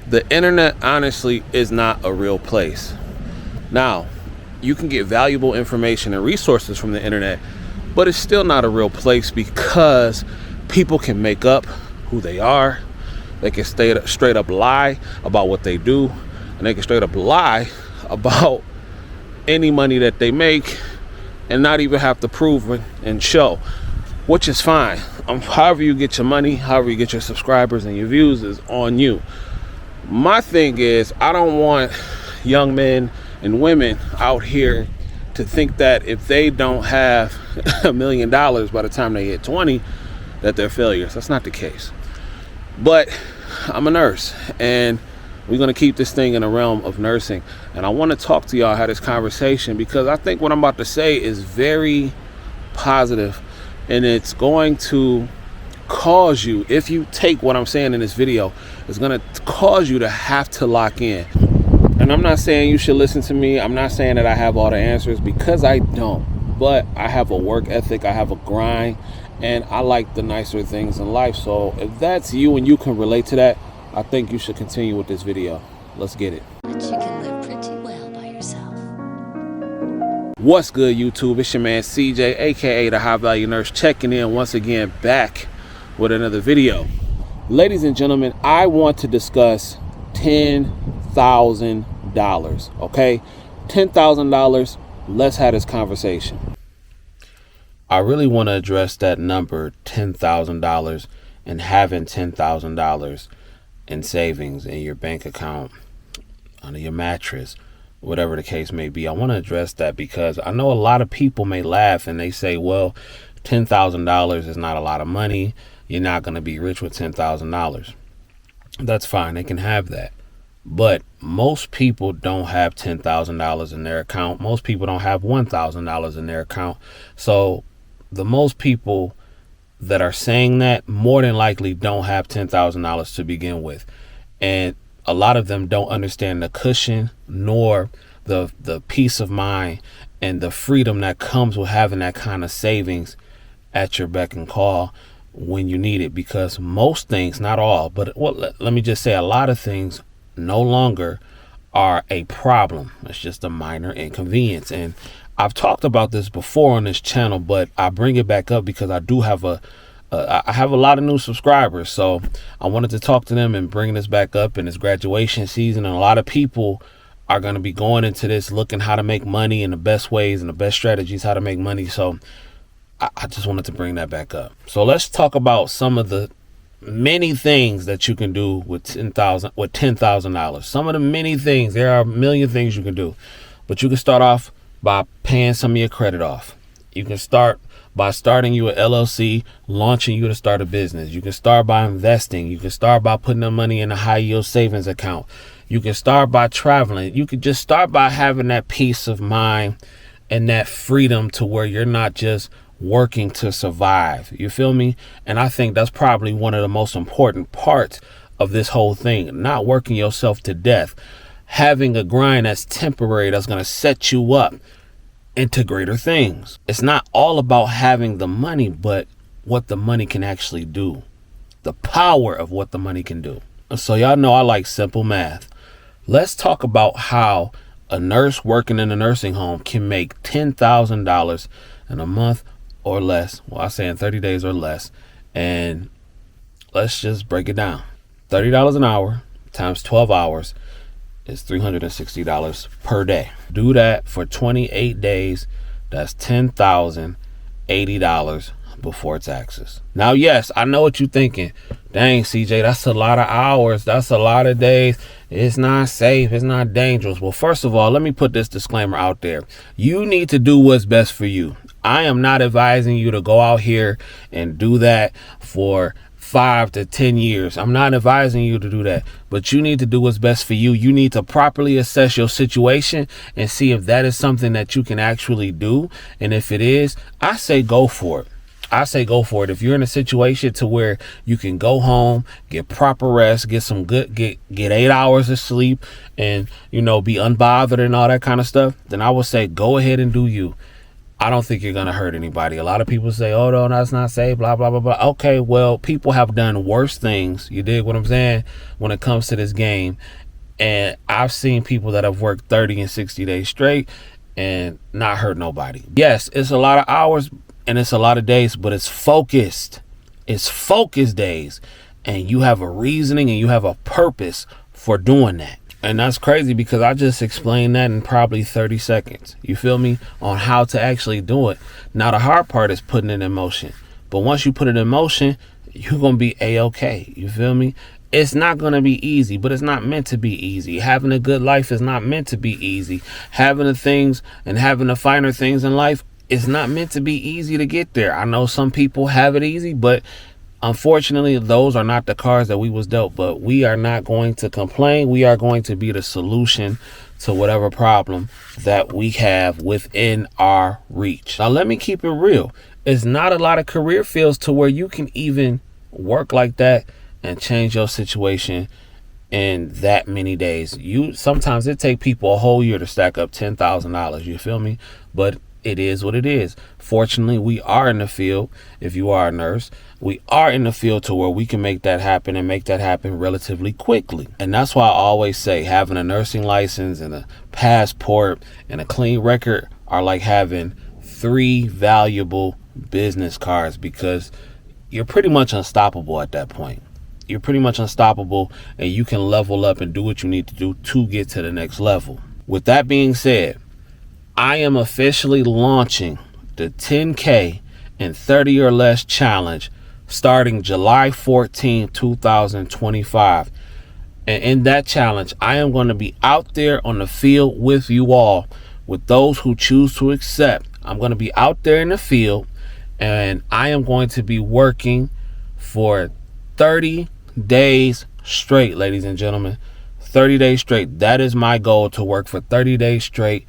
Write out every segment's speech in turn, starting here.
The internet honestly is not a real place. Now, you can get valuable information and resources from the internet, but it's still not a real place because people can make up who they are. They can straight up lie about what they do, and they can straight up lie about any money that they make and not even have to prove it and show, which is fine. However you get your money, however you get your subscribers and your views is on you. My thing is, I don't want young men and women out here to think that if they don't have $1 million by the time they hit 20, that they're failures. That's not the case. But I'm a nurse, and we're going to keep this thing in the realm of nursing. And I want to talk to y'all, have this conversation, because I think what I'm about to say is very positive, and it's going to cause you, if you take what I'm saying in this video, it's going to cause you to have to lock in. And I'm not saying you should listen to me. I'm not saying that I have all the answers, because I don't. But I have a work ethic, I have a grind, and I like the nicer things in life. So if that's you and you can relate to that, I think you should continue with this video. Let's get it. But you can live pretty well by yourself. What's good, YouTube? It's your man CJ, aka the High Value Nurse, checking in once again, back with another video. Ladies and gentlemen, I want to discuss $10,000. Okay, $10,000. Let's have this conversation. I really want to address that number, $10,000, and having $10,000 in savings in your bank account, under your mattress, whatever the case may be. I want to address that because I know a lot of people may laugh and they say, well, $10,000 is not a lot of money. You're not going to be rich with $10,000. That's fine. They can have that. But most people don't have $10,000 in their account. Most people don't have $1,000 in their account. So the most people that are saying that more than likely don't have $10,000 to begin with. And a lot of them don't understand the cushion nor the peace of mind and the freedom that comes with having that kind of savings at your beck and call when you need it. Because most things, not all, but let me just say, a lot of things no longer are a problem. It's just a minor inconvenience. And I've talked about this before on this channel, but I bring it back up because I do have I have a lot of new subscribers. So I wanted to talk to them and bring this back up, in it's graduation season. And a lot of people are going to be going into this looking how to make money and the best ways and the best strategies how to make money. So I just wanted to bring that back up. So let's talk about some of the many things that you can do with $10,000. Some of the many things. There are a million things you can do, but you can start off by paying some of your credit off. You can start by starting you an LLC, launching you to start a business. You can start by investing. You can start by putting the money in a high yield savings account. You can start by traveling. You could just start by having that peace of mind and that freedom to where you're not just working to survive. You feel me? And I think that's probably one of the most important parts of this whole thing. Not working yourself to death. Having a grind that's temporary, that's going to set you up into greater things. It's not all about having the money, but what the money can actually do. The power of what the money can do. So y'all know I like simple math. Let's talk about how a nurse working in a nursing home can make $10,000 in a month or less. Well, I say in 30 days or less. And let's just break it down. $30 an hour times 12 hours is $360 per day. Do that for 28 days. That's $10,080 before taxes. Now, yes, I know what you're thinking. Dang, CJ, that's a lot of hours. That's a lot of days. It's not safe. It's not dangerous. Well, first of all, let me put this disclaimer out there. You need to do what's best for you. I am not advising you to go out here and do that for 5 to 10 years. I'm not advising you to do that, but you need to do what's best for you. You need to properly assess your situation and see if that is something that you can actually do. And if it is, I say go for it. I say go for it. If you're in a situation to where you can go home, get proper rest, get 8 hours of sleep, and be unbothered and all that kind of stuff, then I would say go ahead and do you. I don't think you're going to hurt anybody. A lot of people say, oh, no, that's not safe, blah, blah, blah, blah. Okay, well, people have done worse things. You dig what I'm saying? When it comes to this game. And I've seen people that have worked 30 and 60 days straight and not hurt nobody. Yes, it's a lot of hours and it's a lot of days, but it's focused. It's focused days. And you have a reasoning and you have a purpose for doing that. And that's crazy because I just explained that in probably 30 seconds. You feel me? On how to actually do it. Now, the hard part is putting it in motion. But once you put it in motion, you're going to be A-okay. You feel me? It's not going to be easy, but it's not meant to be easy. Having a good life is not meant to be easy. Having the things and having the finer things in life is not meant to be easy to get there. I know some people have it easy, but unfortunately, those are not the cards that we was dealt, but we are not going to complain. We are going to be the solution to whatever problem that we have within our reach. Now, let me keep it real. It's not a lot of career fields to where you can even work like that and change your situation in that many days. Sometimes it take people a whole year to stack up $10,000. You feel me? But it is what it is. Fortunately, we are in the field. If you are a nurse, we are in the field to where we can make that happen and make that happen relatively quickly. And that's why I always say having a nursing license and a passport and a clean record are like having 3 valuable business cards, because you're pretty much unstoppable at that point. You're pretty much unstoppable and you can level up and do what you need to do to get to the next level. With that being said, I am officially launching the 10K and 30 or less challenge starting July 14, 2025. And in that challenge, I am going to be out there on the field with you all, with those who choose to accept. I'm going to be out there in the field and I am going to be working for 30 days straight, ladies and gentlemen. 30 days straight. That is my goal, to work for 30 days straight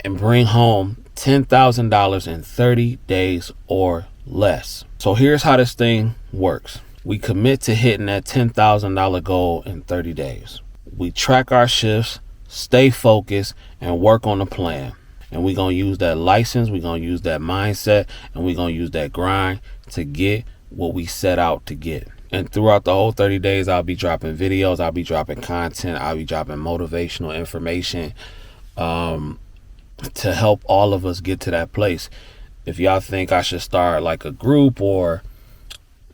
and bring home $10,000 in 30 days or less. So here's how this thing works. We commit to hitting that $10,000 goal in 30 days. We track our shifts, stay focused, and work on the plan. And we're going to use that license, we're going to use that mindset, and we're going to use that grind to get what we set out to get. And throughout the whole 30 days, I'll be dropping videos, I'll be dropping content, I'll be dropping motivational information to help all of us get to that place. If y'all think I should start like a group, or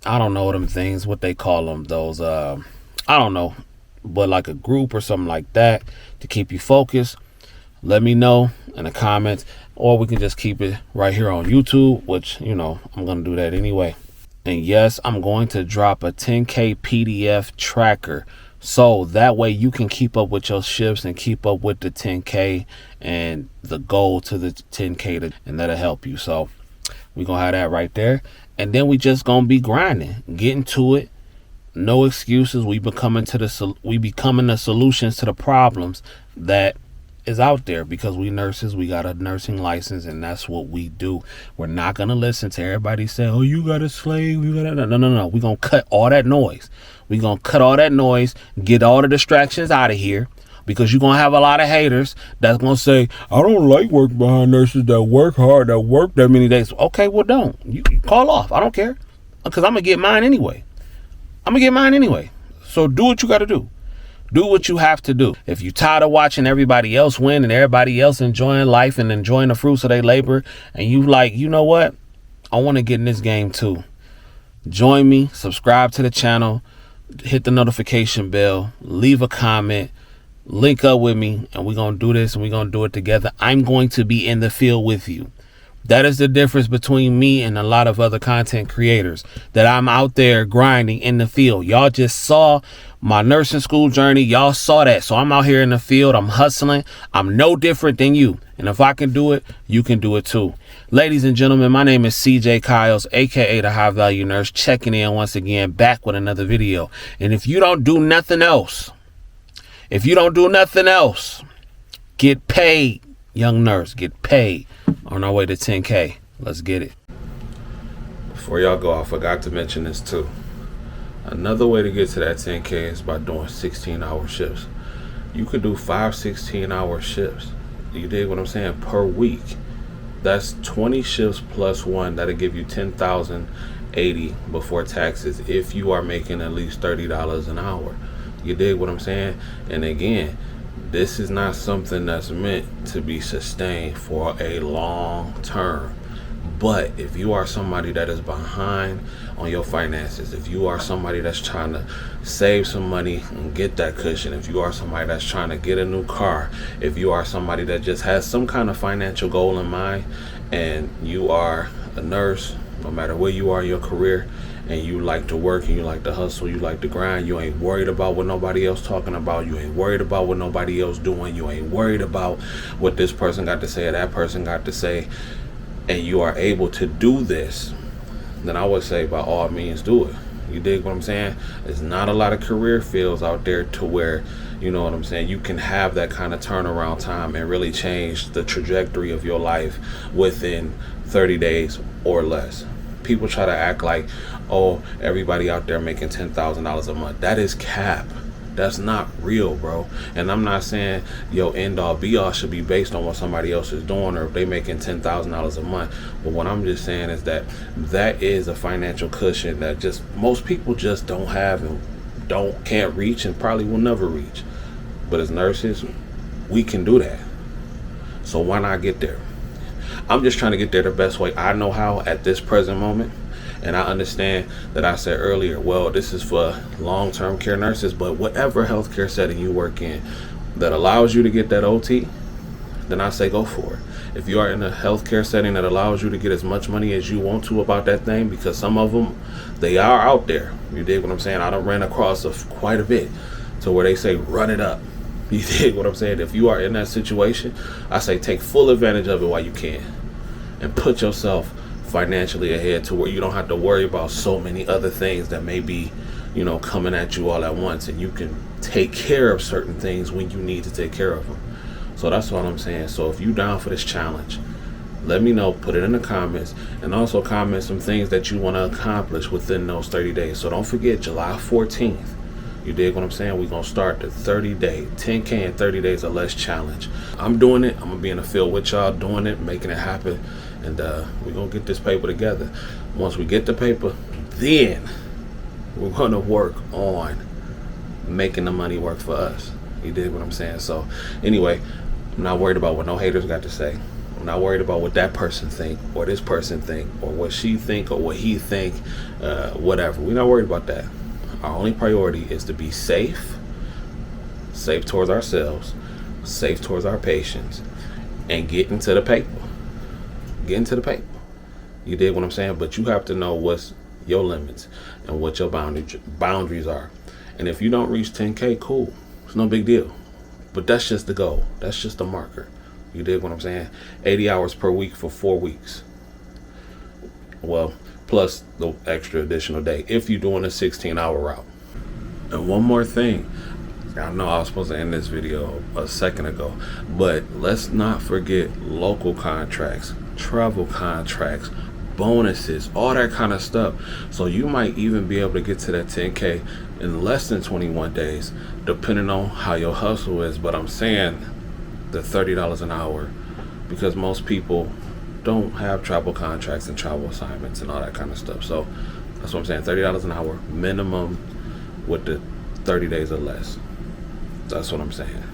I don't know them things, what they call them, those, I don't know, but like a group or something like that to keep you focused, let me know in the comments, or we can just keep it right here on YouTube, which, you know, I'm going to do that anyway. And yes, I'm going to drop a 10K PDF tracker, so that way you can keep up with your shifts and keep up with the 10K and the goal to the 10K, and that'll help you. So we're going to have that right there. And then we just going to be grinding, getting to it. No excuses. We becoming the solutions to the problems that is out there, because we nurses, we got a nursing license, and that's what we do. We're not going to listen to everybody say, oh, you got a slave, you got a... No. We're going to cut all that noise. We're going to cut all that noise, get all the distractions out of here, because you're going to have a lot of haters that's going to say, I don't like working behind nurses that work hard, that work that many days. Okay, well, don't. You call off. I don't care, because I'm going to get mine anyway. So do what you got to do. Do what you have to do. If you're tired of watching everybody else win and everybody else enjoying life and enjoying the fruits of their labor, and you like, you know what, I want to get in this game too, join me, subscribe to the channel, hit the notification bell, leave a comment, link up with me, and we're going to do this, and we're going to do it together. I'm going to be in the field with you. That is the difference between me and a lot of other content creators, that I'm out there grinding in the field. Y'all just saw my nursing school journey. Y'all saw that. So I'm out here in the field. I'm hustling. I'm no different than you. And if I can do it, you can do it too. Ladies and gentlemen, my name is CJ Kyles, aka the High Value Nurse, checking in once again, back with another video. And if you don't do nothing else, get paid, young nurse, get paid. On our way to 10K. Let's get it. Before y'all go, I forgot to mention this too. Another way to get to that 10K is by doing 16-hour shifts. You could do 5 16-hour shifts. You dig what I'm saying? Per week. That's 20 shifts plus one. That'll give you 10,080 before taxes if you are making at least $30 an hour. You dig what I'm saying? And again, this is not something that's meant to be sustained for a long term. But if you are somebody that is behind on your finances, if you are somebody that's trying to save some money and get that cushion, if you are somebody that's trying to get a new car, if you are somebody that just has some kind of financial goal in mind, and you are a nurse, no matter where you are in your career, and you like to work and you like to hustle, you like to grind, you ain't worried about what nobody else talking about, you ain't worried about what nobody else doing, you ain't worried about what this person got to say or that person got to say, and you are able to do this, then I would say by all means do it. You dig what I'm saying? There's not a lot of career fields out there to where, you know what I'm saying, you can have that kind of turnaround time and really change the trajectory of your life within 30 days or less. People try to act like, oh, everybody out there making $10,000 a month. That is cap. That's not real, bro. And I'm not saying yo end all be all should be based on what somebody else is doing or if they making $10,000 a month. But what I'm just saying is that is a financial cushion that just most people just don't have and can't reach and probably will never reach. But as nurses, we can do that. So why not get there? I'm just trying to get there the best way I know how at this present moment. And I understand that I said earlier, well, this is for long-term care nurses, but whatever healthcare setting you work in that allows you to get that OT, then I say go for it. If you are in a healthcare setting that allows you to get as much money as you want to about that thing, because some of them, they are out there. You dig what I'm saying? I done ran across quite a bit to where they say run it up. You dig what I'm saying? If you are in that situation, I say take full advantage of it while you can and put yourself financially ahead to where you don't have to worry about so many other things that may be, you know, coming at you all at once, and you can take care of certain things when you need to take care of them. So that's what I'm saying. So if you down for this challenge, let me know, put it in the comments, and also comment some things that you want to accomplish within those 30 days. So don't forget July 14th. You dig what I'm saying? We're going to start the 30-day, 10K in 30 days or less challenge. I'm doing it. I'm going to be in the field with y'all doing it, making it happen. And we're going to get this paper together. Once we get the paper, then we're going to work on making the money work for us. You dig what I'm saying? So anyway, I'm not worried about what no haters got to say. I'm not worried about what that person think or this person think or what she think or what he think, whatever. We're not worried about that. Our only priority is to be safe towards ourselves, safe towards our patients, and get into the paper. Get into the paper. You dig what I'm saying? But you have to know what's your limits and what your boundaries are. And if you don't reach 10K, cool. It's no big deal. But that's just the goal. That's just the marker. You dig what I'm saying? 80 hours per week for 4 weeks. Well, plus the extra additional day if you're doing a 16-hour route. And one more thing. I know I was supposed to end this video a second ago, but let's not forget local contracts, travel contracts, bonuses, all that kind of stuff. So you might even be able to get to that 10K in less than 21 days, depending on how your hustle is. But I'm saying the $30 an hour because most people don't have travel contracts and travel assignments and all that kind of stuff. So that's what I'm saying, $30 an hour minimum with the 30 days or less. That's what I'm saying.